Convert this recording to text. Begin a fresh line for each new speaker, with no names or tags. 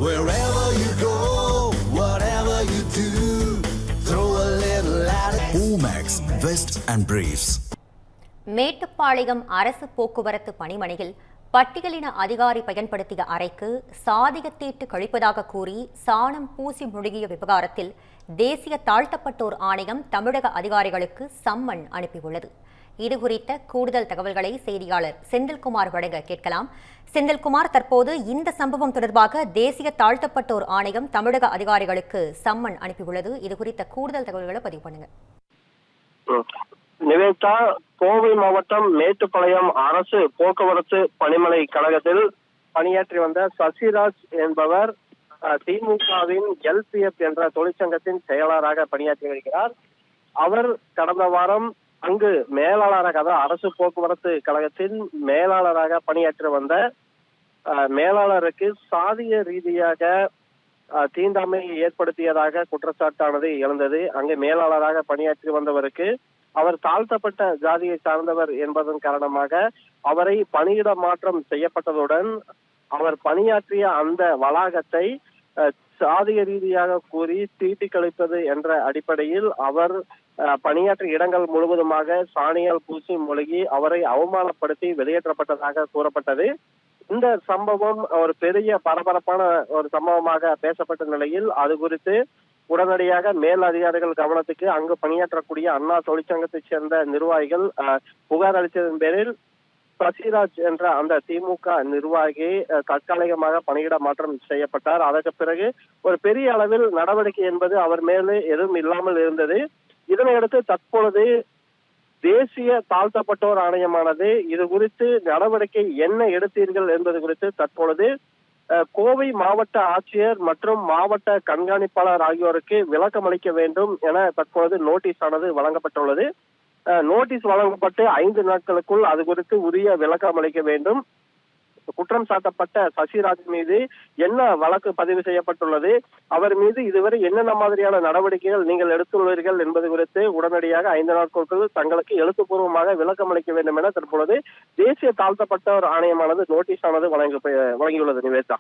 Wherever you go, whatever you do, throw a little at it. Omax, Vest and Briefs.
Mettupalayam அரசு போக்குவரத்து பணிமனையில் பட்டியலின அதிகாரி பயன்படுத்திய அறைக்கு சாதியத்தீட்டு கழிப்பதாக கூறி சாணம் பூசி முழுகிய விவகாரத்தில் தேசிய தாழ்த்தப்பட்டோர் ஆணையம் தமிழக அதிகாரிகளுக்கு சம்மன் அனுப்பியுள்ளது. இதுகுறித்த கூடுதல் தகவல்களை செய்தியாளர் செந்தில்குமார் வழங்க கேட்கலாம். செந்தில்குமார், தற்போது இந்த சம்பவம் தொடர்பாக தேசிய தாழ்த்தப்பட்டோர் ஆணையம் தமிழக அதிகாரிகளுக்கு சம்மன் அனுப்பியுள்ளது. இதுகுறித்த கூடுதல் தகவல்களை பதிவு பண்ணுங்க.
நிவேதா, கோவை மாவட்டம் மேட்டுப்பாளையம் அரசு போக்குவரத்து பணிமனை கழகத்தில் பணியாற்றி வந்த சசிராஜ் என்பவர் திமுகவின் எல்பிஎஃப் என்ற தொழிற்சங்கத்தின் செயலாளராக பணியாற்றி வருகிறார். அவர் கடந்த வாரம் அங்கு மேலாளராக, அதாவது அரசு போக்குவரத்து கழகத்தின் மேலாளராக பணியாற்றி வந்த மேலாளருக்கு சாதிய ரீதியாக தீண்டாமையை ஏற்படுத்தியதாக குற்றச்சாட்டானது எழுந்தது. அங்கு மேலாளராக பணியாற்றி வந்தவருக்கு அவர் தாழ்த்தப்பட்ட ஜாதியை சார்ந்தவர் என்பதன் காரணமாக அவரை பணியிட மாற்றம் செய்யப்பட்டதுடன் அவர் பணியாற்றிய அந்த வளாகத்தை சாதிய ரீதியாக கூறி தீட்டி கழிப்பது என்ற அடிப்படையில் அவர் பணியாற்றிய இடங்கள் முழுவதுமாக சாணியால் பூசி மொழிகி அவரை அவமானப்படுத்தி வெளியேற்றப்பட்டதாக கூறப்பட்டது. இந்த சம்பவம் ஒரு பெரிய பரபரப்பான ஒரு சம்பவமாக பேசப்பட்ட நிலையில் அது குறித்து உடனடியாக மேல் அதிகாரிகள் கவனத்துக்கு அங்கு பணியாற்றக்கூடிய அண்ணா தொழிற்சங்கத்தைச் சேர்ந்த நிர்வாகிகள் புகார் அளித்ததன் பேரில் சசிராஜ் என்ற அந்த திமுக நிர்வாகி தற்காலிகமாக பணியிட மாற்றம் செய்யப்பட்டார். அதற்கு பிறகு ஒரு பெரிய அளவில் நடவடிக்கை என்பது அவர் மேலே எதுவும் இல்லாமல் இருந்தது. இதனையடுத்து தற்பொழுது தேசிய தாழ்த்தப்பட்டோர் ஆணையமானது இது குறித்து நடவடிக்கை என்ன எடுத்தீர்கள் என்பது குறித்து தற்பொழுது கோவை மாவட்ட ஆட்சியர் மற்றும் மாவட்ட கண்காணிப்பாளர் ஆகியோருக்கு விளக்கம் அளிக்க வேண்டும் என தற்பொழுது நோட்டீஸ் ஆனது வழங்கப்பட்டுள்ளது. நோட்டீஸ் வழங்கப்பட்டு 5 நாட்களுக்குள் அது குறித்து உரிய விளக்கம் அளிக்க வேண்டும். குற்றம் சாட்டப்பட்ட சசிராஜ் மீது என்ன வழக்கு பதிவு செய்யப்பட்டுள்ளது, அவர் மீது இதுவரை என்னென்ன மாதிரியான நடவடிக்கைகள் நீங்கள் எடுத்துள்ளீர்கள் என்பது குறித்து உடனடியாக 5 நாட்களுக்குள் தங்களுக்கு எழுத்துப்பூர்வமாக விளக்கம் அளிக்க வேண்டும் என தற்பொழுது தேசிய தாழ்த்தப்பட்டோர் ஆணையமானது நோட்டீஸ் ஆனது வழங்கியுள்ளது. நிவேதா.